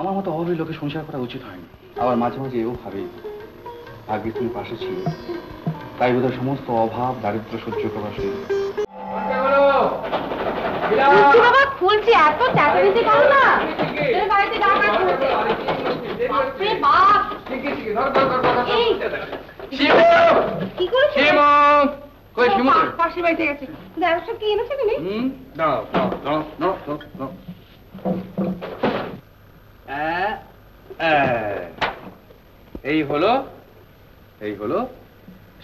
আমার মতো অভাবী লোকে সংসার করা উচিত হয়নি। আবার মাঝে মাঝে এও ভাবে ভাগ্যে তুমি পাশে ছিল, তাই বোধহয় সমস্ত অভাব দারিদ্র সহ্য করা শুরু। বাবা খুলছি, এত চেঁচামেচি করো না। বাড়িতে ডাকা খুলছে। বাপরে বাপ। কি করেছো? কই শিমু? পাশের বাড়িতে গেছে। দেখো কি এনেছো তুমি? দাঁড়াও দাঁড়াও দাঁড়াও দাঁড়াও। এই হলো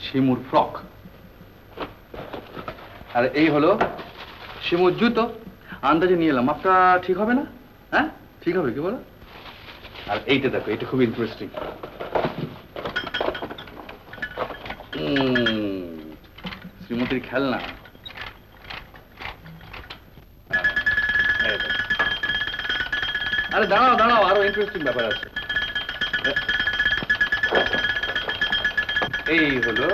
শিমুর ফ্রক, আর এই হলো শিমুর জুতো। আন্দাজে নিয়ে এলাম, মাপটা ঠিক হবে না? হ্যাঁ ঠিক হবে কি বলো? আর এইটা দেখো, এটা খুব ইন্টারেস্টিং। শ্রীমতীর খেলনা। আরে দাঁড়াও দাঁড়াও, আরো ইন্টারেস্টিং ব্যাপার আছে। এই হলো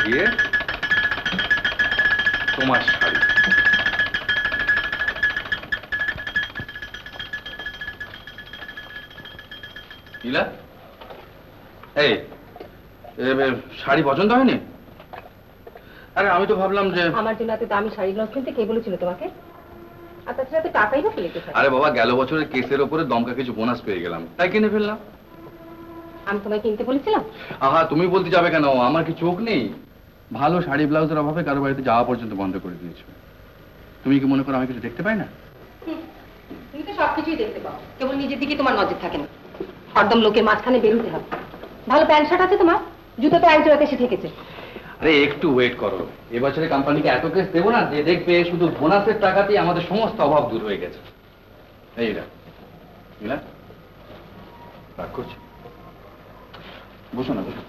গিয়ে তোমার শাড়ি। নীলা, এই শাড়ি পছন্দ হয়নি? আরে আমি তো ভাবলাম যে আমার জন্য এত দামি শাড়িগুলো কিনতে কে বলেছিল তোমাকে? আর তাছাড়া তো টাকাই না ফেলে গেছে। আরে বাবা, গেল বছরের কেসের ওপরে দমকা কিছু বোনাস পেয়ে গেলাম, তাই কিনে ফেললাম। আমি তোমায় কিনতে বলেছিলাম? আহা, তুমি বলতে যাবে কেন? আমার কি চোখ নেই? ভালো শাড়ি ব্লাউজের অভাবে কারো বাড়িতে যাওয়া পর্যন্ত বন্ধ করে দিয়েছো। তুমি কি মনে করো আমি কিছু দেখতে পাই না? তুমি তো সবকিছুই দেখতে পাও, কেবল নিজের দিকে তোমার নজর থাকে না। হরদম লোকের মাঝখানে বেরোতে হবে। ভালো প্যান্ট শার্ট আছে তোমার, জুতো তো এক জোড়াতে এসে ঠেকেছে। আরে একটু ওয়েট করো, এবছরে কোম্পানিকে এত কেস দেবো না যে দেখবে শুধু বোনাসের টাকাতেই আমাদের সমস্ত অভাব দূর হয়ে গেছে। এই নীলা, রাগ করছো? বসো না, বসো।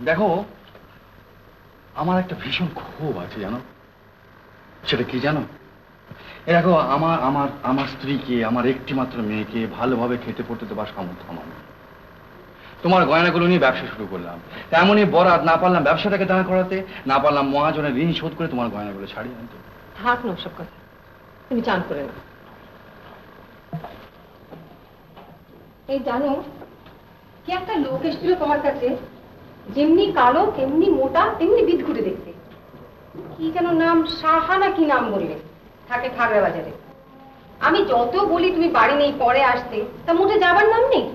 দেখো, আমার একটা ভীষণ ক্ষোভ আছে জানো। সেটা কি জানো? দেখো, আমার স্ত্রীকে, আমার একটি মাত্র মেয়েকে ভালোভাবে খেতে পড়তে দেবার সামর্থ্য আমার নেই। তোমার গয়নাগুলো নিয়ে ব্যবসা শুরু করলাম, তেমনই বরাত না পারলাম ব্যবসাটাকে দাঁড় করাতে, না পারলাম মহাজনের ঋণ শোধ করে তোমার গয়নাগুলো ছাড়িয়ে আনতে। থাক না সব কথা, তুমি চান করে না। এই জানো, কি একটা লোক এসেছিল তোমার কাছে, যেমনি কালো তেমনি মোটা তেমনি বিদঘুটে দেখতে। কি যেন নাম, সাহা না কি নাম বললে, থাকে খাগড়া বাজারে। আমি যত বলি তুমি বাড়ি নেই পরে আসতে, তা মোটে যাবার নাম নেই।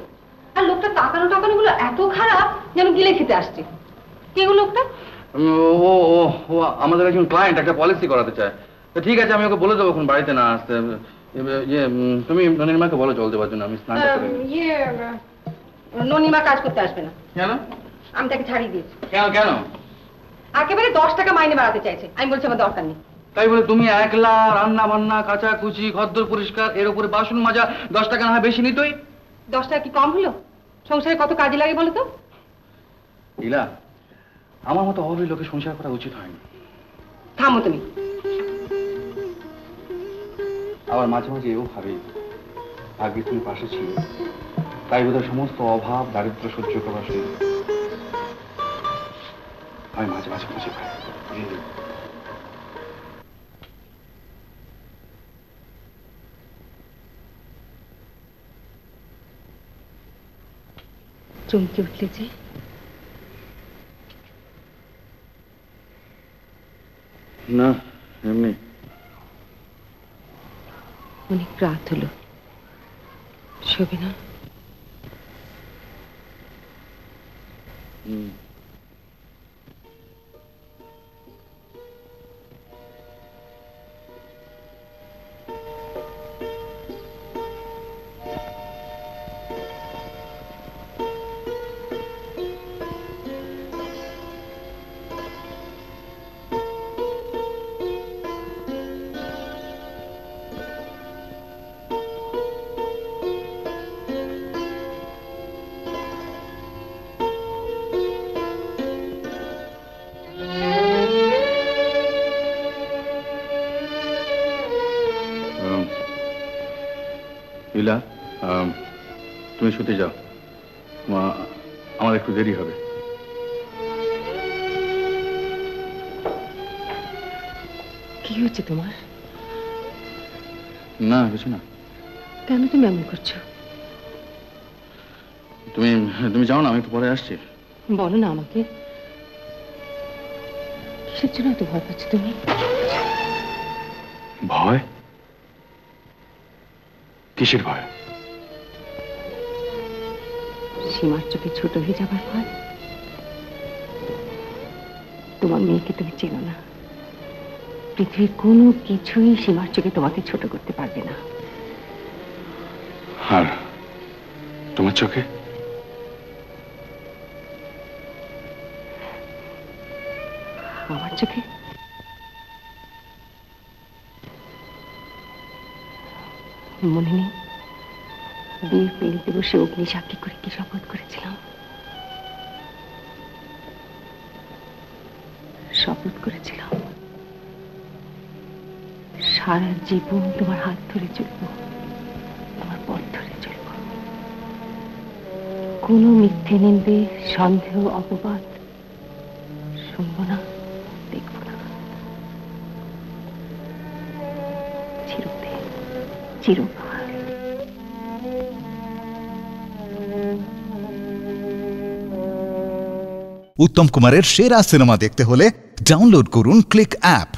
আর লোকটা তাকানো টাকানো গুলো এত খারাপ যেন গিলে খেতে আসছে। কে গো লোকটা? ও ও ও আমাদের একজন ক্লায়েন্ট একটা পলিসি করাতে চায়। তো ঠিক আছে, আমি ওকে বলে দেবো এখন বাড়িতে না আসতে। তুমি ননিমাকে বলো জল দেওয়ার জন্য, আমি স্নান করতে। ননিমা কাজ করতে আসবে না। কেন? আমি তাকে ছাড়িয়ে দিয়েছি। কেন কেন? একেবারে 10 টাকা মাইনে বাড়াতে চাইছে। আমি বলছি আমার দরকার নেই। তাই বলে তুমি একলা রান্না বান্না, কাঁচা কুচি, ঘরদোর পরিষ্কার, এর উপরে বাসন মাজা, 10 টাকা না হয় বেশি নিতই। 10 টাকা কি কম হলো? সংসারে কত কাজে লাগে বলো তো? ইলা, আমার মতো অভাবী লোকে সংসার করা উচিত হয়নি। থামো তুমি। আবার মাঝে মাঝে এও ভাবে ভাগ্যে তুমি পাশে ছিল, তাই বোধহয় সমস্ত অভাব দারিদ্র সহ্য করা শুরু। আমি মাঝে মাঝে বুঝে পাই চমকে উঠলে যে? না, এমনি। অনেক রাত হলো, শোবে না? লীলা, তুমি শুতে যাও, আমার একটু দেরি হবে। কি হচ্ছে তোমার? না, কিছু না। কেন তুমি এমন করছো? তুমি তুমি যাও না, আমি একটু পরে আসছি। বলো না আমাকে, কিসের জন্য এত ভয় পাচ্ছ তুমি? ভয়? কিসের ভয়? সীমার চোখে ছোট হয়ে যাবার ভয়। তোমার মেয়েকে তুমি চেনো না। পৃথিবীর কোনো কিছুই সীমার চোখে তোমাকে ছোট করতে পারবে না। আর তোমার চোখে? আমার চোখে মনে নেই বিয়ের পেলিতে বসে অগ্নি সাক্ষী করে কি শপথ করেছিলাম? শপথ করেছিলাম সারা জীবন তোমার হাত ধরে চলবো, তোমার পথ ধরে চলবো। কোনো মিথ্যে নিন্দে, সন্দেহ, অপবাদ শুনবো না, দেখবো না। চিরদিন, চিরকাল। উত্তম কুমারের সেরা সিনেমা দেখতে হলে ডাউনলোড করুন ক্লিক অ্যাপ।